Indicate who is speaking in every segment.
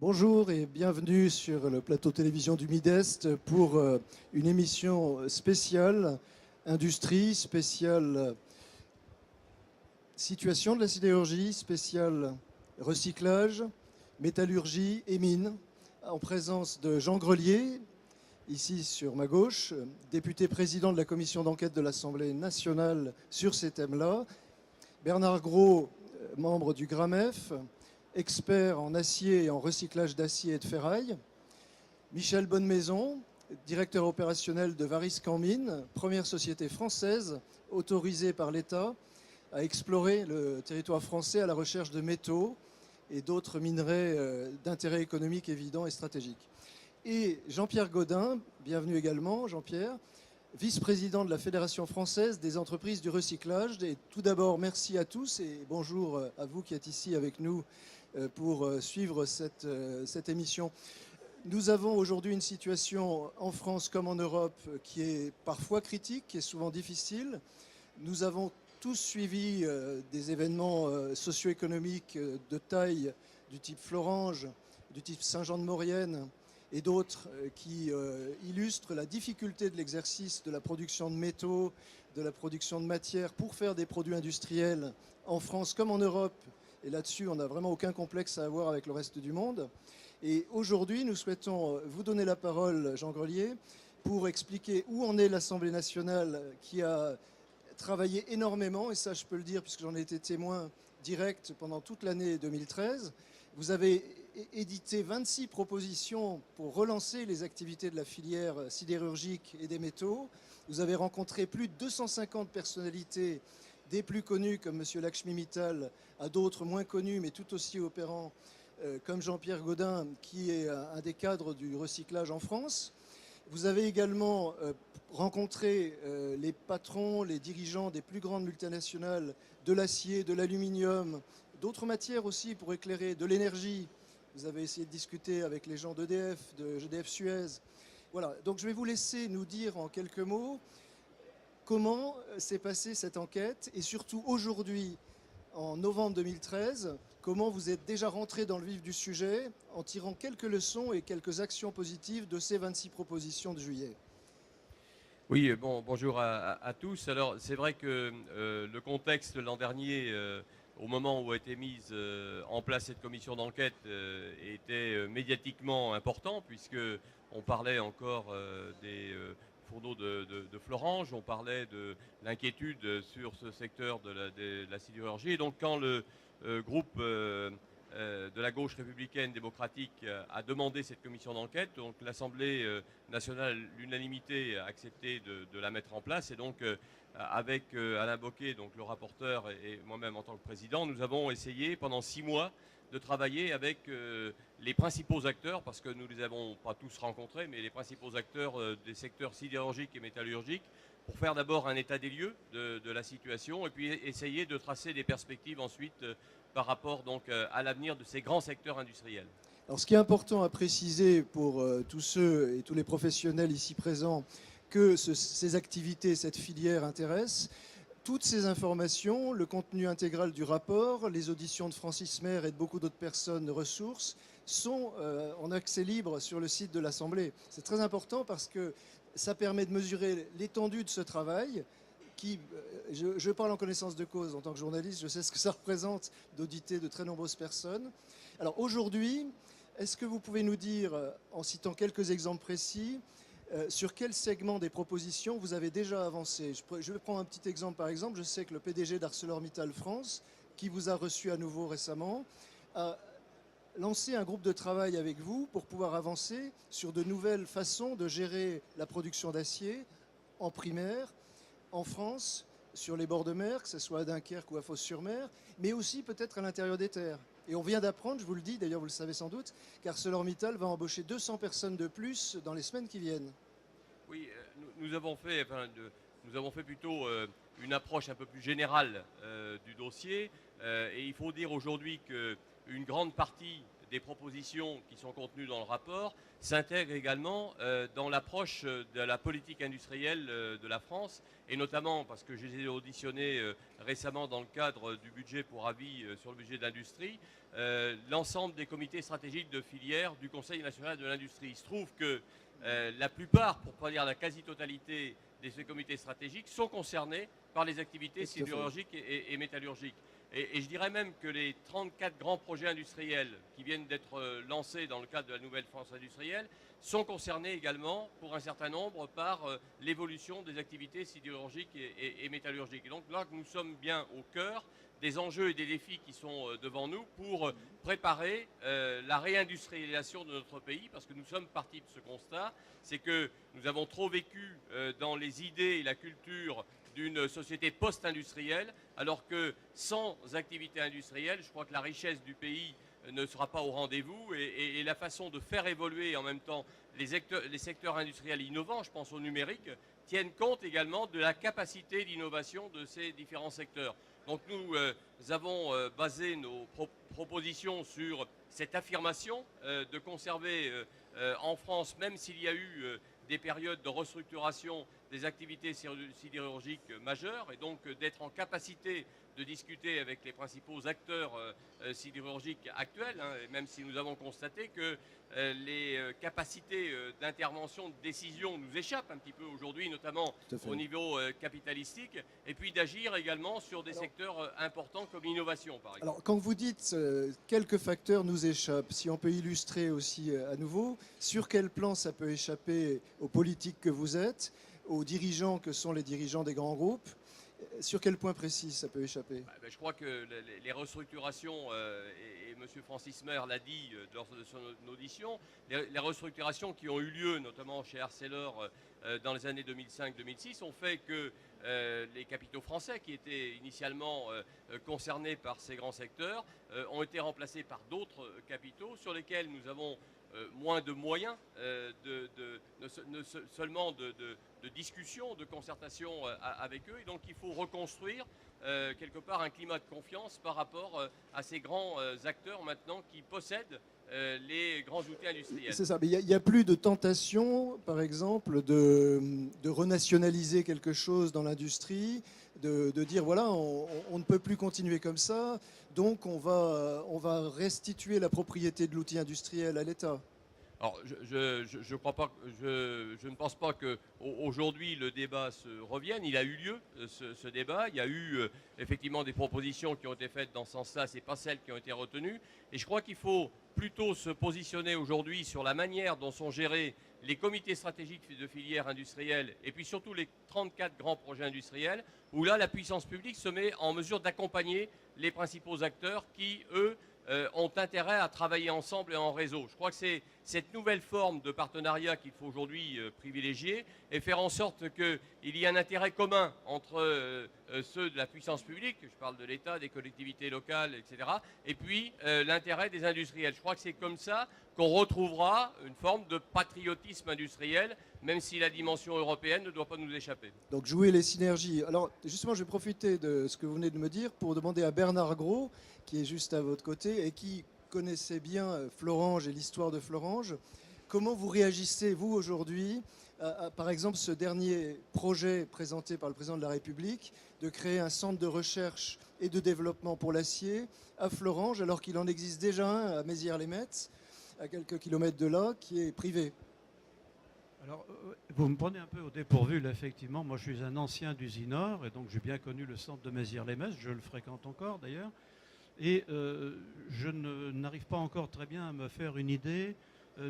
Speaker 1: Bonjour et bienvenue sur le plateau télévision du Mid-Est pour une émission spéciale industrie, spéciale situation de la sidérurgie, spéciale recyclage, métallurgie et mines, en présence de Jean Grelier, ici sur ma gauche, député président de la commission d'enquête de l'Assemblée nationale sur ces thèmes-là, Bernard Gros, membre du GRAMEF, expert en acier et en recyclage d'acier et de ferraille. Michel Bonnemaison, directeur opérationnel de Variscan Mines, première société française autorisée par l'État à explorer le territoire français à la recherche de métaux et d'autres minerais d'intérêt économique évident et stratégique. Et Jean-Pierre Gaudin, bienvenue également Jean-Pierre, vice-président de la Fédération française des entreprises du recyclage. Et tout d'abord, merci à tous et bonjour à vous qui êtes ici avec nous pour suivre cette émission. Nous avons aujourd'hui une situation en France comme en Europe qui est parfois critique, qui est souvent difficile. Nous avons tous suivi des événements socio-économiques de taille du type Florange, du type Saint-Jean-de-Maurienne et d'autres qui illustrent la difficulté de l'exercice de la production de métaux, de la production de matières pour faire des produits industriels en France comme en Europe. Et là-dessus, on n'a vraiment aucun complexe à avoir avec le reste du monde. Et aujourd'hui, nous souhaitons vous donner la parole, Jean Grelier, pour expliquer où en est l'Assemblée nationale qui a travaillé énormément, et ça je peux le dire puisque j'en ai été témoin direct pendant toute l'année 2013. Vous avez édité 26 propositions pour relancer les activités de la filière sidérurgique et des métaux. Vous avez rencontré plus de 250 personnalités, des plus connus comme M. Lakshmi Mittal, à d'autres moins connus mais tout aussi opérants comme Jean-Pierre Gaudin, qui est un des cadres du recyclage en France. Vous avez également rencontré les patrons, les dirigeants des plus grandes multinationales de l'acier, de l'aluminium, d'autres matières aussi pour éclairer, de l'énergie. Vous avez essayé de discuter avec les gens d'EDF, de GDF Suez. Voilà, donc je vais vous laisser nous dire en quelques mots comment s'est passée cette enquête et surtout aujourd'hui, en novembre 2013, comment vous êtes déjà rentré dans le vif du sujet en tirant quelques leçons et quelques actions positives de ces 26 propositions de juillet.
Speaker 2: Oui, bonjour à tous. Alors, c'est vrai que le contexte l'an dernier, au moment où a été mise en place cette commission d'enquête, était médiatiquement important, puisque on parlait encore des fourneaux de Florange, on parlait de l'inquiétude sur ce secteur de la sidérurgie. Et donc, quand le groupe de la gauche républicaine démocratique a demandé cette commission d'enquête. Donc l'Assemblée nationale, l'unanimité, a accepté de la mettre en place. Et donc avec Alain Bocquet, donc le rapporteur, et moi-même en tant que président, nous avons essayé pendant 6 mois de travailler avec les principaux acteurs, parce que nous ne les avons pas tous rencontrés, mais les principaux acteurs des secteurs sidérurgiques et métallurgiques, pour faire d'abord un état des lieux de la situation, et puis essayer de tracer des perspectives ensuite par rapport donc à l'avenir de ces grands secteurs industriels.
Speaker 1: Alors, ce qui est important à préciser pour tous ceux et tous les professionnels ici présents que ces activités, cette filière intéresse, toutes ces informations, le contenu intégral du rapport, les auditions de Francis Maire et de beaucoup d'autres personnes de ressources sont en accès libre sur le site de l'Assemblée. C'est très important parce que ça permet de mesurer l'étendue de ce travail qui, je parle en connaissance de cause en tant que journaliste, je sais ce que ça représente d'auditer de très nombreuses personnes. Alors aujourd'hui, est-ce que vous pouvez nous dire, en citant quelques exemples précis, sur quel segment des propositions vous avez déjà avancé? Je vais prendre un petit exemple par exemple. Je sais que le PDG d'ArcelorMittal France, qui vous a reçu à nouveau récemment, a lancé un groupe de travail avec vous pour pouvoir avancer sur de nouvelles façons de gérer la production d'acier en primaire, en France, sur les bords de mer, que ce soit à Dunkerque ou à Fos-sur-Mer, mais aussi peut-être à l'intérieur des terres. Et on vient d'apprendre, je vous le dis, d'ailleurs vous le savez sans doute, qu'ArcelorMittal va embaucher 200 personnes de plus dans les semaines qui viennent.
Speaker 2: Oui, nous avons fait, nous avons fait plutôt une approche un peu plus générale du dossier. Et il faut dire aujourd'hui qu'une grande partie des propositions qui sont contenues dans le rapport s'intègrent également dans l'approche de la politique industrielle de la France, et notamment parce que je les ai auditionnés récemment dans le cadre du budget pour avis sur le budget de l'industrie, l'ensemble des comités stratégiques de filière du Conseil national de l'industrie. Il se trouve que la plupart, pour ne pas dire la quasi-totalité de ces comités stratégiques, sont concernés par les activités sidérurgiques et métallurgiques. Et je dirais même que les 34 grands projets industriels qui viennent d'être lancés dans le cadre de la nouvelle France industrielle sont concernés également, pour un certain nombre, par l'évolution des activités sidérurgiques et métallurgiques. Et donc là, nous sommes bien au cœur des enjeux et des défis qui sont devant nous pour préparer la réindustrialisation de notre pays, parce que nous sommes partis de ce constat, c'est que nous avons trop vécu dans les idées et la culture d'une société post-industrielle, alors que sans activité industrielle, je crois que la richesse du pays ne sera pas au rendez-vous, et la façon de faire évoluer en même temps les secteurs industriels innovants, je pense au numérique, tiennent compte également de la capacité d'innovation de ces différents secteurs. Donc nous avons basé nos propositions sur cette affirmation de conserver en France, même s'il y a eu des périodes de restructuration des activités sidérurgiques majeures, et donc d'être en capacité de discuter avec les principaux acteurs sidérurgiques actuels, hein, et même si nous avons constaté que les capacités d'intervention, de décision nous échappent un petit peu aujourd'hui, notamment au niveau capitalistique, et puis d'agir également sur des secteurs importants comme l'innovation, par exemple.
Speaker 1: Alors, quand vous dites quelques facteurs nous échappent, si on peut illustrer aussi à nouveau, sur quel plan ça peut échapper aux politiques que vous êtes, aux dirigeants que sont les dirigeants des grands groupes? Sur quel point précis ça peut échapper?
Speaker 2: Je crois que les restructurations, et M. Francis Mer l'a dit lors de son audition, les restructurations qui ont eu lieu, notamment chez Arcelor dans les années 2005-2006, ont fait que les capitaux français, qui étaient initialement concernés par ces grands secteurs, ont été remplacés par d'autres capitaux sur lesquels nous avons moins de moyens, seulement de discussion, de concertation avec eux. Et donc il faut reconstruire quelque part un climat de confiance par rapport à ces grands acteurs maintenant qui possèdent les grands outils industriels.
Speaker 1: C'est ça, mais il n'y a plus de tentation, par exemple, de renationaliser quelque chose dans l'industrie, de dire voilà, on ne peut plus continuer comme ça, donc on va restituer la propriété de l'outil industriel à l'État.
Speaker 2: Alors, je ne pense pas qu'aujourd'hui le débat se revienne. Il a eu lieu, ce débat. Il y a eu effectivement des propositions qui ont été faites dans ce sens-là. Ce n'est pas celles qui ont été retenues. Et je crois qu'il faut plutôt se positionner aujourd'hui sur la manière dont sont gérés les comités stratégiques de filières industrielles et puis surtout les 34 grands projets industriels, où là, la puissance publique se met en mesure d'accompagner les principaux acteurs qui, eux, ont intérêt à travailler ensemble et en réseau. Je crois que c'est cette nouvelle forme de partenariat qu'il faut aujourd'hui privilégier et faire en sorte qu'il y ait un intérêt commun entre ceux de la puissance publique, je parle de l'État, des collectivités locales, etc., et puis l'intérêt des industriels. Je crois que c'est comme ça qu'on retrouvera une forme de patriotisme industriel, même si la dimension européenne ne doit pas nous échapper.
Speaker 1: Donc jouer les synergies. Alors justement, je vais profiter de ce que vous venez de me dire pour demander à Bernard Gros, qui est juste à votre côté et qui connaissait bien Florange et l'histoire de Florange, comment vous réagissez, vous, aujourd'hui, à, par exemple, ce dernier projet présenté par le président de la République de créer un centre de recherche et de développement pour l'acier à Florange, alors qu'il en existe déjà un à Mézières-les-Metz, à quelques kilomètres de là, qui est privé?
Speaker 3: Alors, vous me prenez un peu au dépourvu, là, effectivement. Moi, je suis un ancien d'Usinor, et donc j'ai bien connu le centre de Mézières-les-Metz. Je le fréquente encore, d'ailleurs. Et je n'arrive pas encore très bien à me faire une idée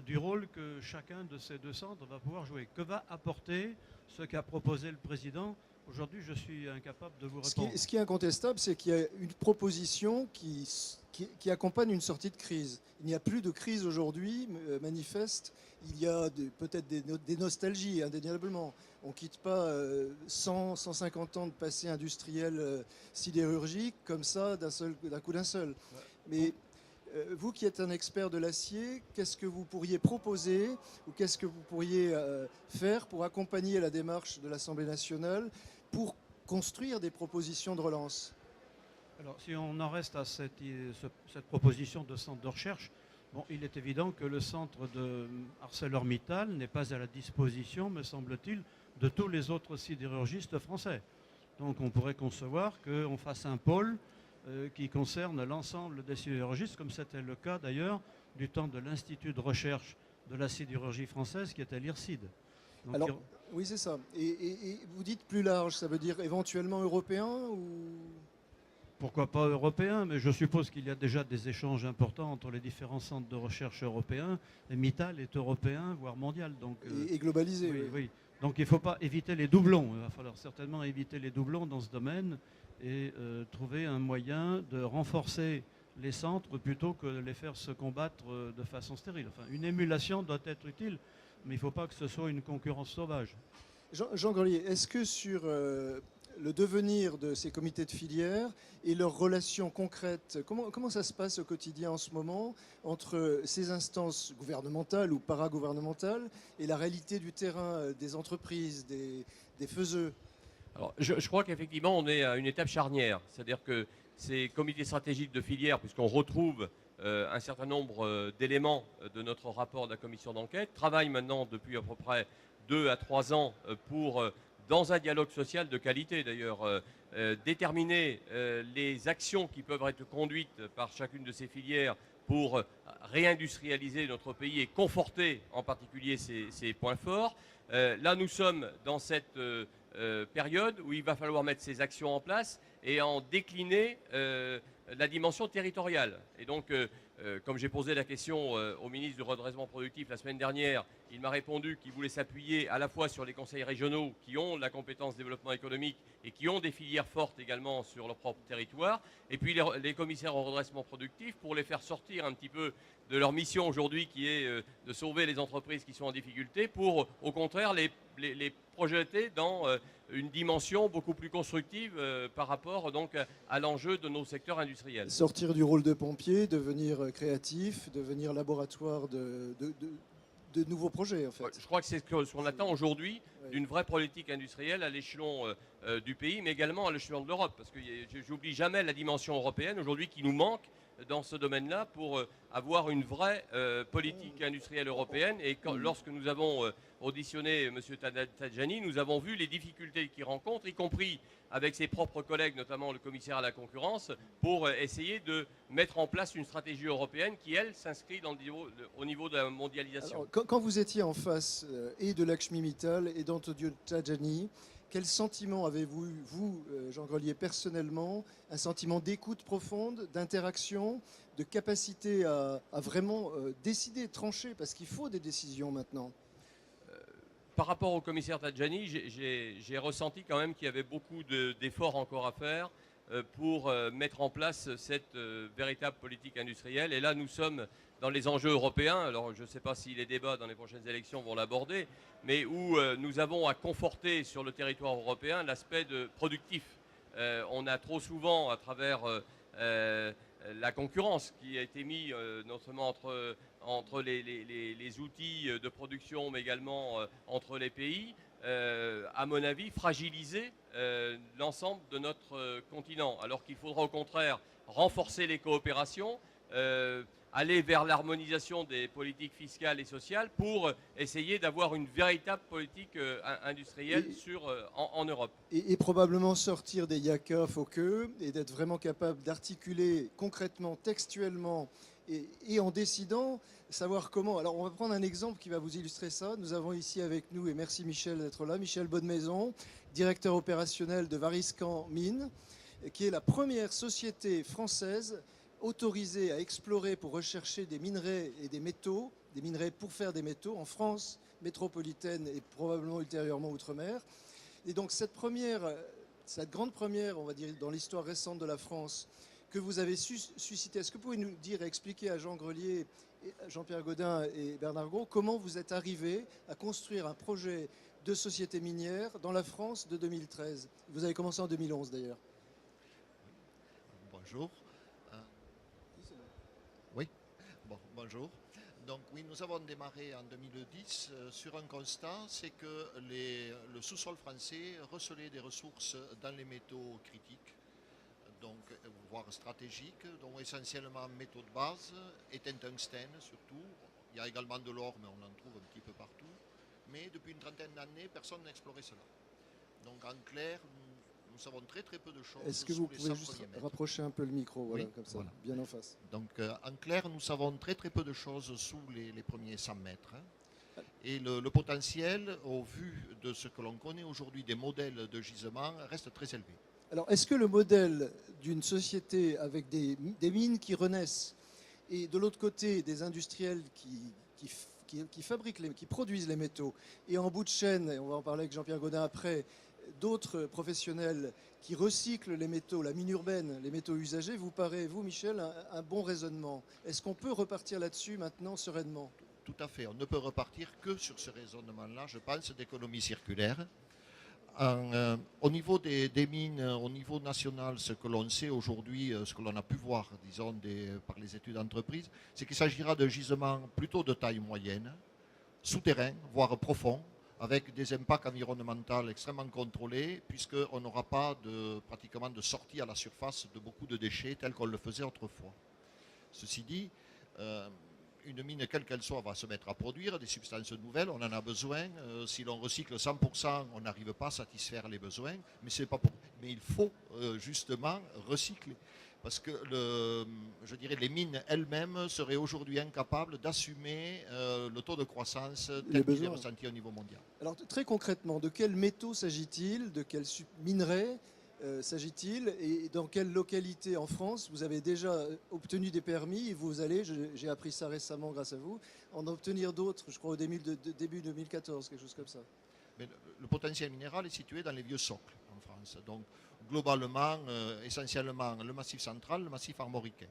Speaker 3: du rôle que chacun de ces deux centres va pouvoir jouer. Que va apporter ce qu'a proposé le président? Aujourd'hui, je suis incapable de vous répondre.
Speaker 1: Ce qui est incontestable, c'est qu'il y a une proposition qui accompagne une sortie de crise. Il n'y a plus de crise aujourd'hui, manifeste. Il y a peut-être des nostalgies, indéniablement. On ne quitte pas 150 ans de passé industriel sidérurgique comme ça, d'un coup d'un seul. Mais vous qui êtes un expert de l'acier, qu'est-ce que vous pourriez proposer ou qu'est-ce que vous pourriez faire pour accompagner la démarche de l'Assemblée nationale pour construire des propositions de relance?
Speaker 3: Alors, si on en reste à cette proposition de centre de recherche, Bon, il est évident que le centre de ArcelorMittal n'est pas à la disposition, me semble-t-il, de tous les autres sidérurgistes français. Donc on pourrait concevoir qu'on fasse un pôle qui concerne l'ensemble des sidérurgistes, comme c'était le cas d'ailleurs du temps de l'Institut de recherche de la sidérurgie française qui était l'IRSID. Donc,
Speaker 1: Alors, oui, c'est ça. Et vous dites plus large, ça veut dire éventuellement européen ou...
Speaker 3: pourquoi pas européen, mais je suppose qu'il y a déjà des échanges importants entre les différents centres de recherche européens. Et Mittal est européen, voire mondial. Donc,
Speaker 1: et globalisé.
Speaker 3: oui,
Speaker 1: Oui.
Speaker 3: oui. Donc il ne faut pas éviter les doublons. Il va falloir certainement éviter les doublons dans ce domaine et trouver un moyen de renforcer les centres plutôt que de les faire se combattre de façon stérile. Enfin, une émulation doit être utile, mais il ne faut pas que ce soit une concurrence sauvage.
Speaker 1: Jean Grelier, est-ce que sur le devenir de ces comités de filière et leurs relations concrètes, comment ça se passe au quotidien en ce moment entre ces instances gouvernementales ou paragouvernementales et la réalité du terrain des entreprises, des faiseux?
Speaker 2: Alors, je crois qu'effectivement, on est à une étape charnière. C'est-à-dire que ces comités stratégiques de filière, puisqu'on retrouve un certain nombre d'éléments de notre rapport de la commission d'enquête, travaillent maintenant depuis à peu près 2 à 3 ans pour, dans un dialogue social de qualité d'ailleurs, déterminer les actions qui peuvent être conduites par chacune de ces filières pour réindustrialiser notre pays et conforter en particulier ses points forts. Là, nous sommes dans cette période où il va falloir mettre ces actions en place et en décliner la dimension territoriale. Et donc, comme j'ai posé la question au ministre du redressement productif la semaine dernière, il m'a répondu qu'il voulait s'appuyer à la fois sur les conseils régionaux qui ont la compétence développement économique et qui ont des filières fortes également sur leur propre territoire, et puis les commissaires au redressement productif pour les faire sortir un petit peu de leur mission aujourd'hui qui est de sauver les entreprises qui sont en difficulté pour au contraire les projeter dans une dimension beaucoup plus constructive par rapport donc à l'enjeu de nos secteurs industriels.
Speaker 1: Sortir du rôle de pompier, devenir créatif, devenir laboratoire de nouveaux projets en fait.
Speaker 2: Je crois que c'est ce qu'on attend aujourd'hui d'une vraie politique industrielle à l'échelon du pays, mais également à l'échelon de l'Europe, parce que j'oublie jamais la dimension européenne aujourd'hui qui nous manque dans ce domaine-là pour avoir une vraie politique industrielle européenne. Et lorsque nous avons auditionné M. Tajani, nous avons vu les difficultés qu'il rencontre, y compris avec ses propres collègues, notamment le commissaire à la concurrence, pour essayer de mettre en place une stratégie européenne qui, elle, s'inscrit au niveau de la mondialisation.
Speaker 1: Alors, quand vous étiez en face et de Lakshmi Mittal et d'Antonio Tajani, quel sentiment avez-vous eu, vous, Jean Grelier, personnellement? Un sentiment d'écoute profonde, d'interaction, de capacité à vraiment décider, trancher, parce qu'il faut des décisions maintenant.
Speaker 2: Par rapport au commissaire Tajani, j'ai ressenti quand même qu'il y avait beaucoup d'efforts encore à faire pour mettre en place cette véritable politique industrielle. Et là, nous sommes dans les enjeux européens. Alors, je ne sais pas si les débats dans les prochaines élections vont l'aborder, mais où nous avons à conforter sur le territoire européen l'aspect productif. On a trop souvent, à travers la concurrence qui a été mise notamment entre les outils de production, mais également entre les pays, à mon avis, fragiliser l'ensemble de notre continent. Alors qu'il faudra au contraire renforcer les coopérations, aller vers l'harmonisation des politiques fiscales et sociales pour essayer d'avoir une véritable politique industrielle en Europe.
Speaker 1: Et probablement sortir des yaka faux queues et d'être vraiment capable d'articuler concrètement, textuellement et en décidant, savoir comment. Alors on va prendre un exemple qui va vous illustrer ça. Nous avons ici avec nous, et merci Michel d'être là, Michel Bonnemaison, directeur opérationnel de Variscan Mines, qui est la première société française autorisée à explorer pour rechercher des minerais et des métaux, des minerais pour faire des métaux en France métropolitaine et probablement ultérieurement outre-mer. Et donc cette grande première, on va dire, dans l'histoire récente de la France, que vous avez suscité, est-ce que vous pouvez nous dire et expliquer à Jean Grelier, Jean-Pierre Gaudin et Bernard Gros comment vous êtes arrivés à construire un projet de société minière dans la France de 2013? Vous avez commencé en 2011 d'ailleurs.
Speaker 4: Bonjour. Oui, bonjour. Donc oui, nous avons démarré en 2010 sur un constat, c'est que le sous-sol français recelait des ressources dans les métaux critiques, donc, voire stratégiques, dont essentiellement métaux de base, est un tungstène surtout. Il y a également de l'or, mais on en trouve un petit peu partout. Mais depuis une trentaine d'années, personne n'a exploré cela. Donc en clair, nous savons très très peu de choses.
Speaker 1: Est-ce que
Speaker 4: sous
Speaker 1: vous
Speaker 4: les
Speaker 1: pouvez
Speaker 4: 100
Speaker 1: juste
Speaker 4: premiers mètres.
Speaker 1: rapprocher un peu le micro, voilà,
Speaker 4: Oui,
Speaker 1: comme ça,
Speaker 4: voilà.
Speaker 1: bien en face.
Speaker 4: Donc en clair, nous savons très très peu de choses sous les premiers 100 mètres. Et le potentiel, au vu de ce que l'on connaît aujourd'hui des modèles de gisement, reste très élevé.
Speaker 1: Alors, est-ce que le modèle d'une société avec des mines qui renaissent et de l'autre côté des industriels qui fabriquent, qui produisent les métaux, et en bout de chaîne, et on va en parler avec Jean-Pierre Gaudin après, d'autres professionnels qui recyclent les métaux, la mine urbaine, les métaux usagés, vous paraît, vous Michel, un bon raisonnement? Est-ce qu'on peut repartir là-dessus maintenant sereinement?
Speaker 4: Tout à fait. On ne peut repartir que sur ce raisonnement-là, je pense, d'économie circulaire. Au niveau des mines, au niveau national, ce que l'on sait aujourd'hui, ce que l'on a pu voir, disons, par les études d'entreprise, c'est qu'il s'agira de gisements plutôt de taille moyenne, souterrains, voire profonds, avec des impacts environnementaux extrêmement contrôlés, puisqu'on n'aura pas pratiquement de sortie à la surface de beaucoup de déchets tels qu'on le faisait autrefois. Ceci dit, une mine, quelle qu'elle soit, va se mettre à produire des substances nouvelles, on en a besoin. Si l'on recycle 100%, on n'arrive pas à satisfaire les besoins, mais il faut justement recycler. Parce que je dirais, les mines elles-mêmes seraient aujourd'hui incapables d'assumer le taux de croissance tel qu'il est ressenti au niveau mondial.
Speaker 1: Alors très concrètement, de quels métaux s'agit-il? De quels minerais s'agit-il? Et dans quelle localité en France vous avez déjà obtenu des permis? Et vous allez, j'ai appris ça récemment grâce à vous, en obtenir d'autres, je crois au début 2014, quelque chose comme ça.
Speaker 4: Mais le potentiel minéral est situé dans les vieux socles en France. Donc globalement, essentiellement le massif central, le massif armoricain.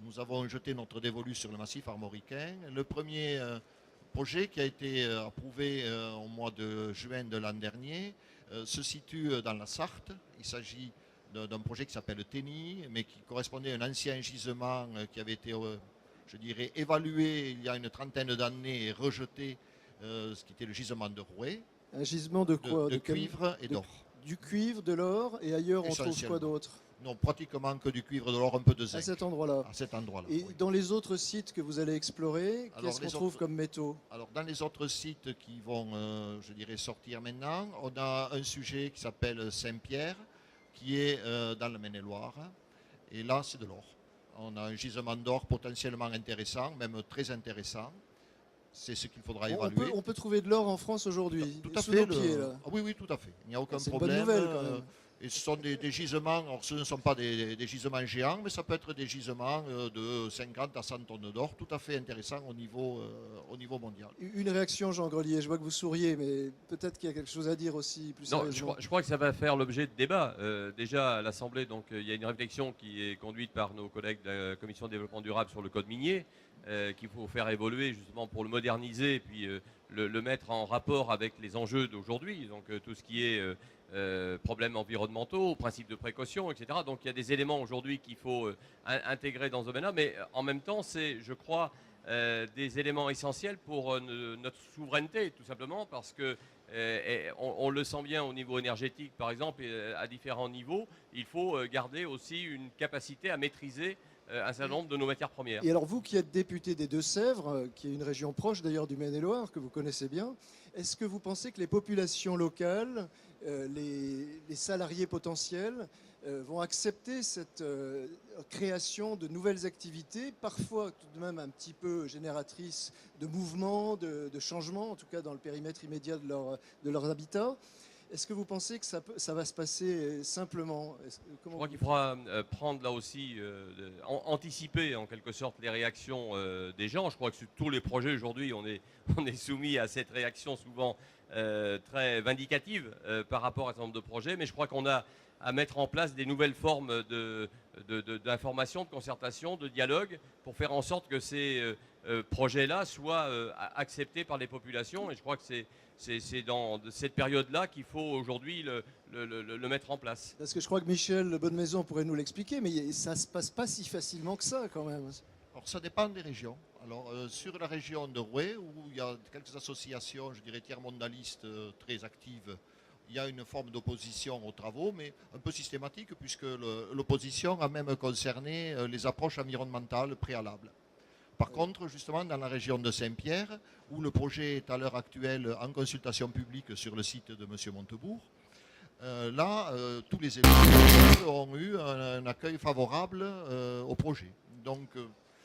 Speaker 4: Nous avons jeté notre dévolu sur le massif armoricain. Le premier projet qui a été approuvé au mois de juin de l'an dernier se situe dans la Sarthe. Il s'agit d'un projet qui s'appelle TENI, mais qui correspondait à un ancien gisement qui avait été, je dirais, évalué il y a une trentaine d'années et rejeté, ce qui était le gisement de Rouet.
Speaker 1: Un gisement de quoi?
Speaker 4: De cuivre et d'or.
Speaker 1: Du cuivre, de l'or, et ailleurs on trouve quoi d'autre?
Speaker 4: Non, pratiquement que du cuivre, de l'or, un peu de zinc.
Speaker 1: À cet endroit-là.
Speaker 4: À cet endroit-là.
Speaker 1: Et
Speaker 4: oui.
Speaker 1: dans les autres sites que vous allez explorer, qu'est-ce qu'on trouve comme métaux?
Speaker 4: Alors, dans les autres sites qui vont, je dirais, sortir maintenant, on a un sujet qui s'appelle Saint-Pierre, qui est dans le Maine-et-Loire. Et là, c'est de l'or. On a un gisement d'or potentiellement intéressant, même très intéressant. C'est ce qu'il faudra évaluer.
Speaker 1: On peut trouver de l'or en France aujourd'hui,
Speaker 4: tout à
Speaker 1: sous
Speaker 4: fait,
Speaker 1: nos pieds, là.
Speaker 4: Ah, oui, tout à fait. Il n'y a aucun
Speaker 1: C'est
Speaker 4: problème.
Speaker 1: une bonne nouvelle, quand même.
Speaker 4: Et ce sont des gisements, alors ce ne sont pas des gisements géants, mais ça peut être des gisements de 50 à 100 tonnes d'or, tout à fait intéressants au niveau mondial.
Speaker 1: Une réaction, Jean Grelier, je vois que vous souriez, mais peut-être qu'il y a quelque chose à dire aussi plus sérieusement.
Speaker 2: Non, je crois que ça va faire l'objet de débats. Déjà à l'Assemblée, donc il y a une réflexion qui est conduite par nos collègues de la Commission de développement durable sur le code minier, qu'il faut faire évoluer justement pour le moderniser et puis le mettre en rapport avec les enjeux d'aujourd'hui, donc tout ce qui est problèmes environnementaux, principes de précaution, etc. Donc il y a des éléments aujourd'hui qu'il faut intégrer dans ce domaine-là, mais en même temps, c'est, je crois, des éléments essentiels pour notre souveraineté, tout simplement, parce que on le sent bien au niveau énergétique, par exemple, et à différents niveaux, il faut garder aussi une capacité à maîtriser un certain nombre de nos matières premières.
Speaker 1: Et alors vous qui êtes député des Deux-Sèvres, qui est une région proche d'ailleurs du Maine-et-Loire, que vous connaissez bien, est-ce que vous pensez que les populations locales, les salariés potentiels, vont accepter cette création de nouvelles activités, parfois tout de même un petit peu génératrices de mouvements, de changements, en tout cas dans le périmètre immédiat de leur habitat? Est-ce que vous pensez que ça va se passer simplement?
Speaker 2: Je crois qu'il faudra prendre là aussi, anticiper en quelque sorte les réactions des gens. Je crois que sur tous les projets aujourd'hui, on est soumis à cette réaction souvent très vindicative par rapport à un certain nombre de projets, mais je crois qu'on a à mettre en place des nouvelles formes d'information, de concertation, de dialogue, pour faire en sorte que ces projets-là soient acceptés par les populations. Et je crois que c'est dans cette période-là qu'il faut aujourd'hui le mettre en place.
Speaker 1: Parce que je crois que Michel Bonnemaison pourrait nous l'expliquer, mais ça ne se passe pas si facilement que ça quand même.
Speaker 4: Alors ça dépend des régions. Alors sur la région de Rouet, où il y a quelques associations, je dirais tiers-mondalistes très actives, il y a une forme d'opposition aux travaux, mais un peu systématique, puisque l'opposition a même concerné les approches environnementales préalables. Par contre, justement, dans la région de Saint-Pierre, où le projet est à l'heure actuelle en consultation publique sur le site de M. Montebourg, tous les élus ont eu un accueil favorable au projet. Donc,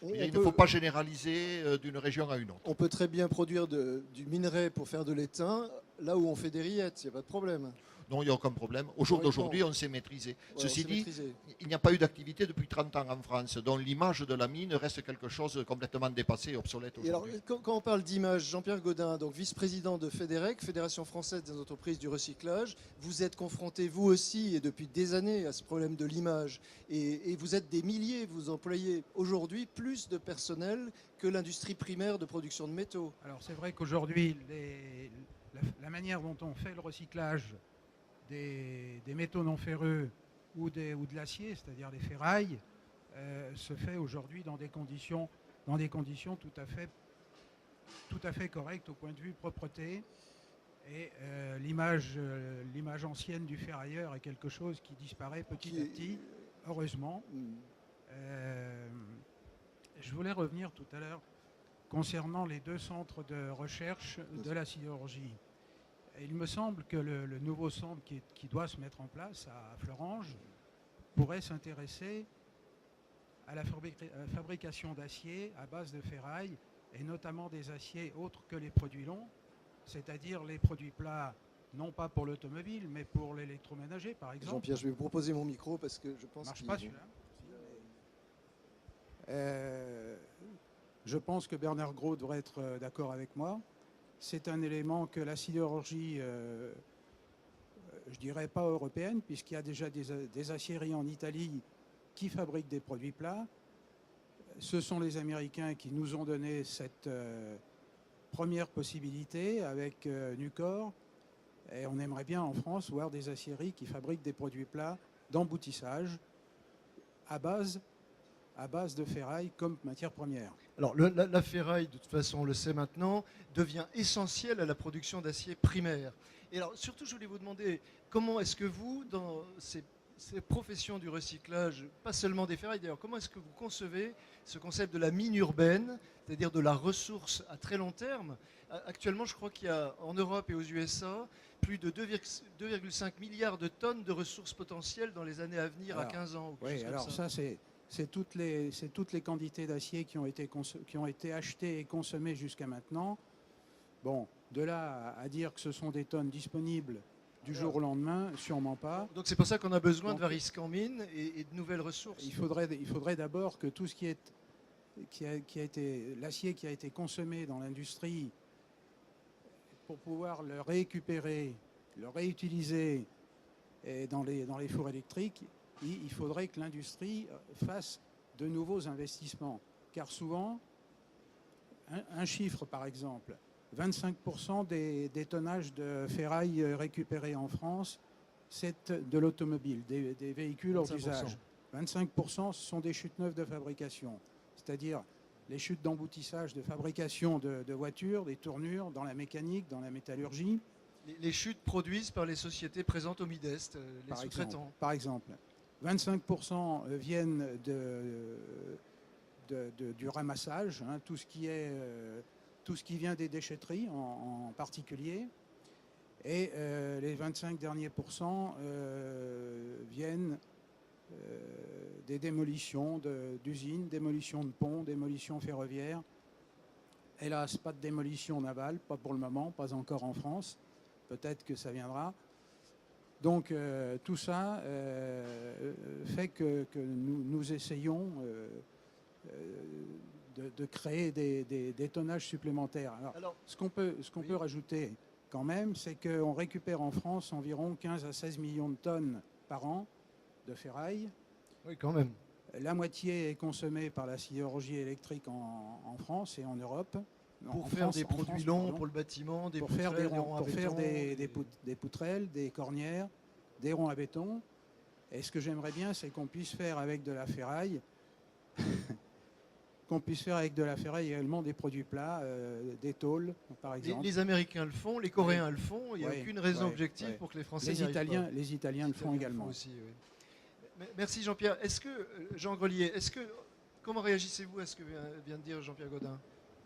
Speaker 4: il ne faut pas généraliser d'une région à une autre.
Speaker 1: On peut très bien produire du minerai pour faire de l'étain, là où on fait des rillettes, il n'y a pas de problème.
Speaker 4: Non, il n'y a aucun problème. Au jour d'aujourd'hui, on s'est maîtrisé.
Speaker 1: Ouais,
Speaker 4: Ceci dit,
Speaker 1: maîtrisé.
Speaker 4: il n'y a pas eu d'activité depuis 30 ans en France, dont l'image de la mine reste quelque chose de complètement dépassé et obsolète
Speaker 1: Et alors,
Speaker 4: aujourd'hui.
Speaker 1: quand on parle d'image, Jean-Pierre Gaudin, donc vice-président de FEDEREC, Fédération française des entreprises du recyclage, vous êtes confronté, vous aussi, et depuis des années, à ce problème de l'image. Et vous êtes des milliers, vous employez aujourd'hui plus de personnel que l'industrie primaire de production de métaux.
Speaker 5: Alors c'est vrai qu'aujourd'hui, la manière dont on fait le recyclage des métaux non ferreux ou de l'acier, c'est-à-dire les ferrailles, se fait aujourd'hui dans des conditions tout à fait correctes au point de vue propreté. Et l'image ancienne du ferrailleur est quelque chose qui disparaît petit à petit, heureusement. Je voulais revenir tout à l'heure concernant les 2 centres de recherche de la sidérurgie. Il me semble que le nouveau centre qui doit se mettre en place à Florange pourrait s'intéresser à la fabrication d'acier à base de ferraille, et notamment des aciers autres que les produits longs, c'est-à-dire les produits plats, non pas pour l'automobile, mais pour l'électroménager, par exemple.
Speaker 1: Jean-Pierre, je vais vous proposer mon micro parce que je pense
Speaker 5: Marche
Speaker 1: qu'il...
Speaker 5: pas celui-là. Je pense que Bernard Gros devrait être d'accord avec moi. C'est un élément que la sidérurgie, je dirais pas européenne, puisqu'il y a déjà des aciéries en Italie qui fabriquent des produits plats. Ce sont les Américains qui nous ont donné cette première possibilité avec Nucor. Et on aimerait bien en France voir des aciéries qui fabriquent des produits plats d'emboutissage à base de ferraille comme matière première.
Speaker 1: Alors la ferraille, de toute façon, on le sait maintenant, devient essentielle à la production d'acier primaire. Et alors surtout, je voulais vous demander, comment est-ce que vous, dans ces professions du recyclage, pas seulement des ferrailles d'ailleurs, comment est-ce que vous concevez ce concept de la mine urbaine, c'est-à-dire de la ressource à très long terme? Actuellement, je crois qu'il y a en Europe et aux USA plus de 2,5 milliards de tonnes de ressources potentielles dans les années à venir, à 15 ans.
Speaker 5: Oui, alors ça c'est toutes les quantités d'acier qui ont été achetées et consommées jusqu'à maintenant. Bon, de là à dire que ce sont des tonnes disponibles du jour au lendemain, sûrement pas.
Speaker 1: Donc c'est pour ça qu'on a besoin de Variscan en mine et de nouvelles ressources.
Speaker 5: Il faudrait d'abord que tout ce l'acier qui a été consommé dans l'industrie, pour pouvoir le récupérer, le réutiliser dans les fours électriques, il faudrait que l'industrie fasse de nouveaux investissements. Car souvent, un chiffre par exemple, 25% des tonnages de ferraille récupérés en France, c'est de l'automobile, des véhicules hors d'usage. 25%, ce sont des chutes neuves de fabrication, c'est-à-dire les chutes d'emboutissage de fabrication de voitures, des tournures dans la mécanique, dans la métallurgie.
Speaker 1: Les chutes produites par les sociétés présentes au Midest, les sous-traitants.
Speaker 5: Par exemple. 25% viennent du ramassage, hein, tout ce qui vient des déchetteries en particulier. Et les 25 derniers pourcents viennent des démolitions d'usines, démolitions de ponts, démolitions ferroviaires. Hélas, pas de démolition navale, pas pour le moment, pas encore en France. Peut-être que ça viendra. Donc tout ça fait que nous essayons de créer des tonnages supplémentaires. Alors, ce qu'on peut rajouter quand même, c'est qu'on récupère en France environ 15 à 16 millions de tonnes par an de ferraille.
Speaker 1: Oui, quand même.
Speaker 5: La moitié est consommée par la sidérurgie électrique en France et en Europe.
Speaker 1: Pour faire des produits longs pour le bâtiment, des poutrelles,
Speaker 5: pour faire des poutrelles, des cornières, des ronds à béton. Et ce que j'aimerais bien, c'est qu'on puisse faire avec de la ferraille qu'on puisse faire avec de la ferraille également des produits plats, des tôles, par exemple.
Speaker 1: Les Américains le font, les Coréens le font. Il n'y a
Speaker 5: Oui,
Speaker 1: aucune raison
Speaker 5: oui,
Speaker 1: objective
Speaker 5: oui.
Speaker 1: pour que les Français
Speaker 5: Les
Speaker 1: n'y arrivent
Speaker 5: Italiens,
Speaker 1: pas.
Speaker 5: les Italiens le font également.
Speaker 1: Aussi, oui. Merci Jean-Pierre. Est-ce que, Jean Grelier, comment réagissez-vous à ce que vient de dire Jean-Pierre Gaudin?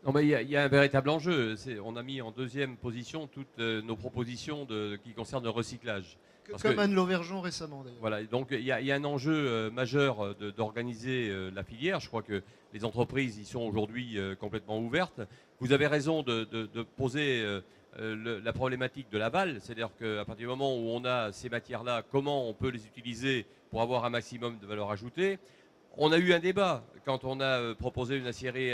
Speaker 2: Non, mais il y a un véritable enjeu. On a mis en deuxième position toutes nos propositions qui concernent le recyclage.
Speaker 1: Comme Anne Lauvergeon récemment d'ailleurs.
Speaker 2: Voilà, donc il y a un enjeu majeur d'organiser la filière. Je crois que les entreprises y sont aujourd'hui complètement ouvertes. Vous avez raison de poser la problématique de l'aval, c'est-à-dire qu'à partir du moment où on a ces matières-là, comment on peut les utiliser pour avoir un maximum de valeur ajoutée. On a eu un débat quand on a proposé une aciérie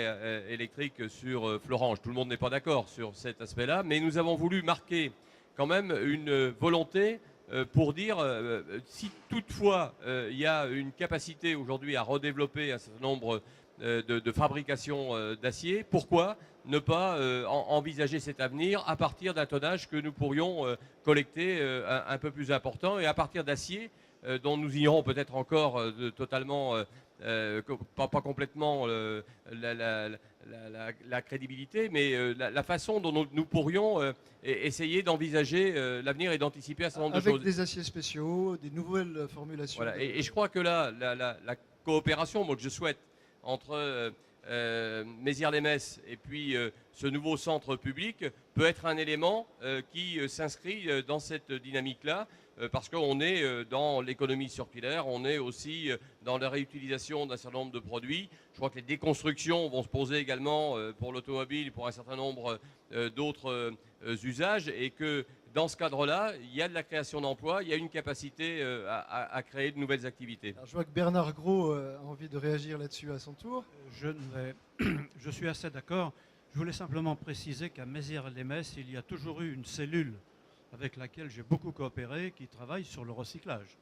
Speaker 2: électrique sur Florange. Tout le monde n'est pas d'accord sur cet aspect-là, mais nous avons voulu marquer quand même une volonté pour dire si toutefois il y a une capacité aujourd'hui à redévelopper un certain nombre de fabrications d'acier, pourquoi ne pas envisager cet avenir à partir d'un tonnage que nous pourrions collecter un peu plus important et à partir d'acier dont nous ignorons peut-être encore totalement, pas complètement la crédibilité, mais la façon dont nous pourrions essayer d'envisager l'avenir et d'anticiper un certain nombre de choses.
Speaker 1: Avec des aciers spéciaux, des nouvelles formulations.
Speaker 2: Voilà. Et je crois que là, la coopération, moi, que je souhaite entre Mézières-les-Messes et puis ce nouveau centre public peut être un élément qui s'inscrit dans cette dynamique-là. Parce qu'on est dans l'économie circulaire, on est aussi dans la réutilisation d'un certain nombre de produits. Je crois que les déconstructions vont se poser également pour l'automobile, pour un certain nombre d'autres usages, et que dans ce cadre-là, il y a de la création d'emplois, il y a une capacité à créer de nouvelles activités.
Speaker 1: Alors, je vois que Bernard Gros a envie de réagir là-dessus à son tour.
Speaker 3: Je suis assez d'accord. Je voulais simplement préciser qu'à Mézières-les-Messes, il y a toujours eu une cellule avec laquelle j'ai beaucoup coopéré, qui travaille sur le recyclage.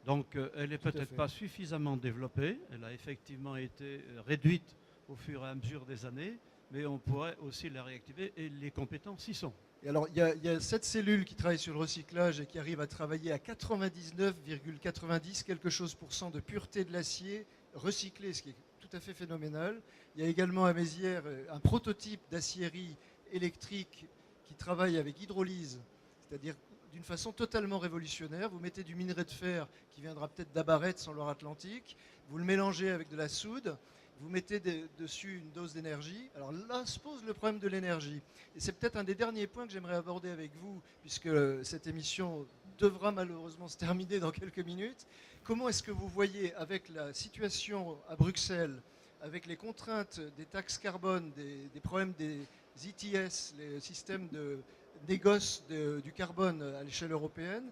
Speaker 3: Donc elle n'est peut-être pas suffisamment développée, elle a effectivement été réduite au fur et à mesure des années, mais on pourrait aussi la réactiver et les compétences y sont.
Speaker 1: Et alors, il y a cette cellule qui travaille sur le recyclage et qui arrive à travailler à 99,90 quelque chose % de pureté de l'acier recyclé, ce qui est tout à fait phénoménal. Il y a également à Mézières un prototype d'aciérie électrique qui travaille avec hydrolyse, c'est-à-dire d'une façon totalement révolutionnaire. Vous mettez du minerai de fer qui viendra peut-être d'Abaret en Loire-Atlantique, vous le mélangez avec de la soude, vous mettez dessus une dose d'énergie. Alors là se pose le problème de l'énergie. Et c'est peut-être un des derniers points que j'aimerais aborder avec vous, puisque cette émission devra malheureusement se terminer dans quelques minutes. Comment est-ce que vous voyez, avec la situation à Bruxelles, avec les contraintes des taxes carbone, des problèmes des ETS, les systèmes de négoce du carbone à l'échelle européenne,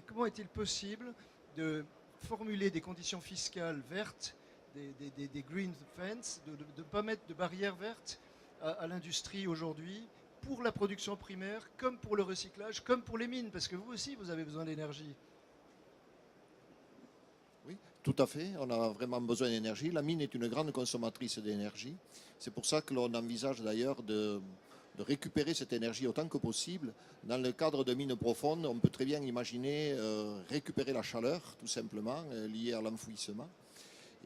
Speaker 1: comment est-il possible de formuler des conditions fiscales vertes, des green fence, de ne pas mettre de barrières vertes à l'industrie aujourd'hui, pour la production primaire, comme pour le recyclage, comme pour les mines, parce que vous aussi, vous avez besoin d'énergie.
Speaker 4: Oui, tout à fait. On a vraiment besoin d'énergie. La mine est une grande consommatrice d'énergie. C'est pour ça que l'on envisage d'ailleurs de récupérer cette énergie autant que possible. Dans le cadre de mines profondes, on peut très bien imaginer récupérer la chaleur, tout simplement, liée à l'enfouissement.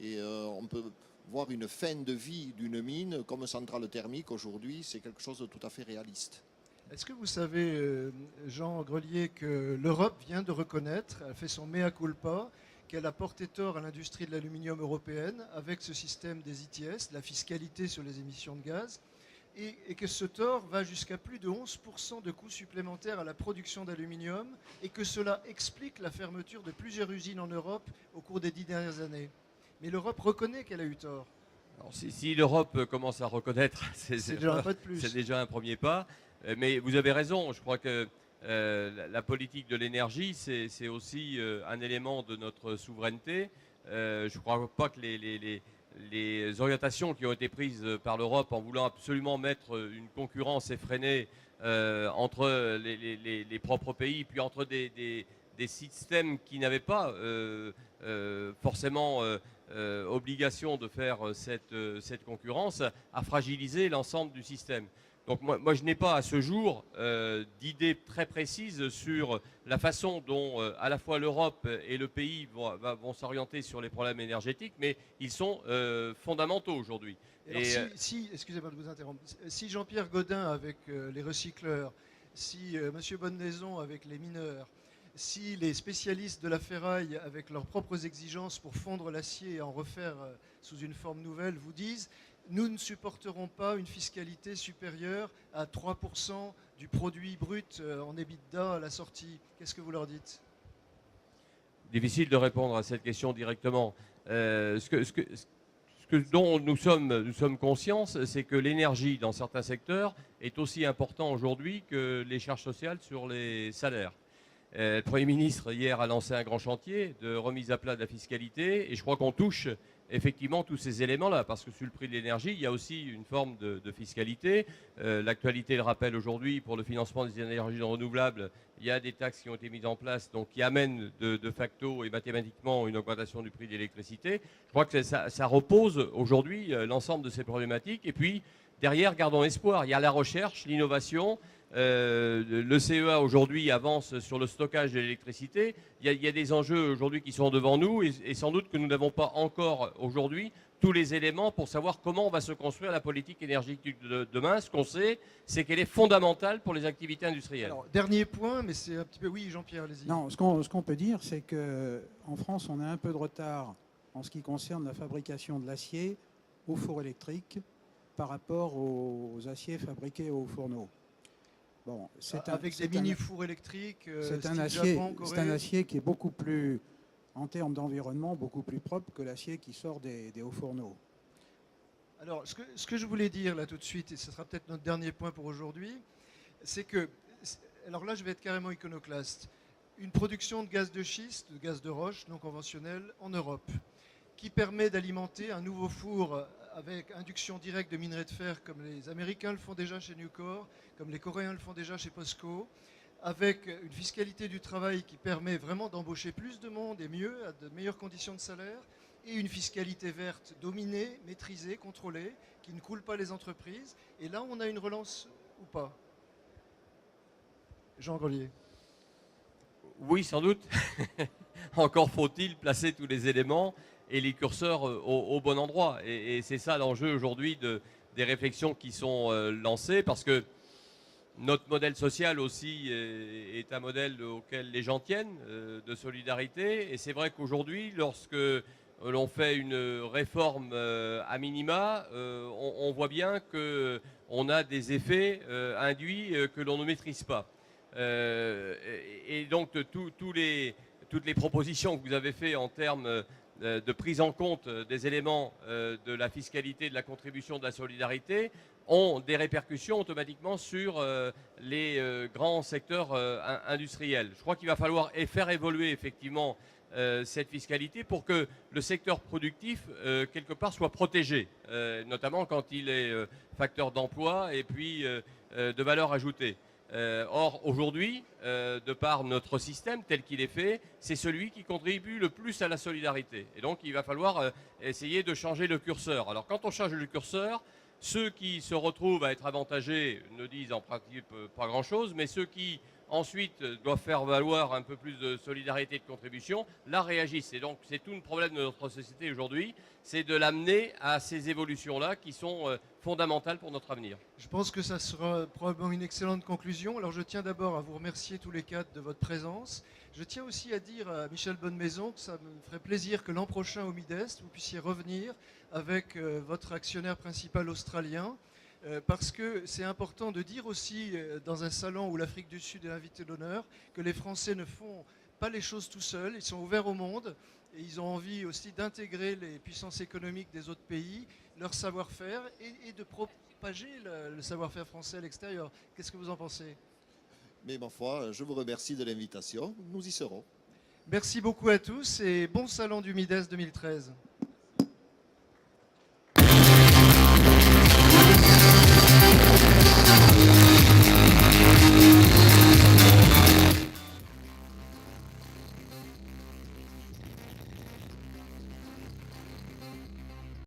Speaker 4: Et on peut voir une fin de vie d'une mine comme centrale thermique aujourd'hui, c'est quelque chose de tout à fait réaliste.
Speaker 1: Est-ce que vous savez, Jean Grelier, que l'Europe vient de reconnaître, a fait son mea culpa, qu'elle a porté tort à l'industrie de l'aluminium européenne avec ce système des ETS, la fiscalité sur les émissions de gaz, et que ce tort va jusqu'à plus de 11% de coûts supplémentaires à la production d'aluminium, et que cela explique la fermeture de plusieurs usines en Europe au cours des 10 dernières années. Mais l'Europe reconnaît qu'elle a eu tort.
Speaker 2: Alors, si l'Europe commence à reconnaître, c'est
Speaker 1: déjà un pas de plus.
Speaker 2: C'est déjà un premier pas. Mais vous avez raison, je crois que la politique de l'énergie, c'est aussi un élément de notre souveraineté. Je ne crois pas que les orientations qui ont été prises par l'Europe en voulant absolument mettre une concurrence effrénée entre les propres pays, puis entre des systèmes qui n'avaient pas forcément obligation de faire cette concurrence, a fragilisé l'ensemble du système. Donc moi, je n'ai pas à ce jour d'idée très précise sur la façon dont à la fois l'Europe et le pays vont s'orienter sur les problèmes énergétiques, mais ils sont fondamentaux aujourd'hui.
Speaker 1: Alors, excusez-moi de vous interrompre, si Jean-Pierre Gaudin avec les recycleurs, si Monsieur Bonnenaison avec les mineurs, si les spécialistes de la ferraille avec leurs propres exigences pour fondre l'acier et en refaire sous une forme nouvelle vous disent nous ne supporterons pas une fiscalité supérieure à 3% du produit brut en EBITDA à la sortie. Qu'est-ce que vous leur dites?
Speaker 2: Difficile de répondre à cette question directement. Dont nous sommes conscients, c'est que l'énergie dans certains secteurs est aussi important aujourd'hui que les charges sociales sur les salaires. Le Premier ministre, hier, a lancé un grand chantier de remise à plat de la fiscalité et je crois qu'on touche effectivement tous ces éléments-là, parce que sur le prix de l'énergie, il y a aussi une forme de fiscalité. L'actualité le rappelle aujourd'hui, pour le financement des énergies renouvelables, il y a des taxes qui ont été mises en place, donc qui amènent de facto et mathématiquement une augmentation du prix de l'électricité. Je crois que ça repose aujourd'hui l'ensemble de ces problématiques. Et puis, derrière, gardons espoir. Il y a la recherche, l'innovation. Le CEA aujourd'hui avance sur le stockage de l'électricité. Il y a des enjeux aujourd'hui qui sont devant nous et sans doute que nous n'avons pas encore aujourd'hui tous les éléments pour savoir comment on va se construire la politique énergétique de demain. Ce qu'on sait, c'est qu'elle est fondamentale pour les activités industrielles.
Speaker 1: Alors, dernier point, mais c'est un petit peu... Oui, Jean-Pierre, allez-y.
Speaker 5: Non, ce qu'on peut dire, c'est qu'en France, on a un peu de retard en ce qui concerne la fabrication de l'acier au four électrique par rapport aux aciers fabriqués au fourneau. Bon,
Speaker 1: avec des mini-fours électriques,
Speaker 5: c'est un acier qui est beaucoup plus, en termes d'environnement, beaucoup plus propre que l'acier qui sort des hauts fourneaux.
Speaker 1: Alors, ce que je voulais dire là tout de suite, et ce sera peut-être notre dernier point pour aujourd'hui, c'est que, alors là je vais être carrément iconoclaste, une production de gaz de schiste, de gaz de roche non conventionnel en Europe, qui permet d'alimenter un nouveau four avec induction directe de minerai de fer, comme les Américains le font déjà chez Nucor, comme les Coréens le font déjà chez POSCO, avec une fiscalité du travail qui permet vraiment d'embaucher plus de monde et mieux, à de meilleures conditions de salaire, et une fiscalité verte dominée, maîtrisée, contrôlée, qui ne coule pas les entreprises. Et là, on a une relance ou pas? Jean Grelier.
Speaker 2: Oui, sans doute. Encore faut-il placer tous les éléments et les curseurs au bon endroit. Et c'est ça l'enjeu aujourd'hui des réflexions qui sont lancées, parce que notre modèle social aussi est un modèle auquel les gens tiennent, de solidarité. Et c'est vrai qu'aujourd'hui, lorsque l'on fait une réforme à minima, on voit bien qu'on a des effets induits que l'on ne maîtrise pas. Et donc toutes les propositions que vous avez faites en termes de prise en compte des éléments de la fiscalité, de la contribution, de la solidarité, ont des répercussions automatiquement sur les grands secteurs industriels. Je crois qu'il va falloir faire évoluer effectivement cette fiscalité pour que le secteur productif, quelque part, soit protégé, notamment quand il est facteur d'emploi et puis de valeur ajoutée. Or, aujourd'hui, de par notre système tel qu'il est fait, c'est celui qui contribue le plus à la solidarité. Et donc, il va falloir essayer de changer le curseur. Alors, quand on change le curseur, ceux qui se retrouvent à être avantagés ne disent en pratique pas grand-chose, mais ceux qui ensuite doivent faire valoir un peu plus de solidarité et de contribution, là réagissent. Et donc c'est tout le problème de notre société aujourd'hui, c'est de l'amener à ces évolutions-là qui sont fondamentales pour notre avenir.
Speaker 1: Je pense que ça sera probablement une excellente conclusion. Alors je tiens d'abord à vous remercier tous les quatre de votre présence. Je tiens aussi à dire à Michel Bonnemaison que ça me ferait plaisir que l'an prochain au Midest, vous puissiez revenir avec votre actionnaire principal australien, parce que c'est important de dire aussi dans un salon où l'Afrique du Sud est l'invité d'honneur que les Français ne font pas les choses tout seuls, ils sont ouverts au monde et ils ont envie aussi d'intégrer les puissances économiques des autres pays, leur savoir-faire et de propager le savoir-faire français à l'extérieur. Qu'est-ce que vous en pensez?
Speaker 6: Mais ma foi, je vous remercie de l'invitation, nous y serons.
Speaker 1: Merci beaucoup à tous et bon salon du Midest 2013.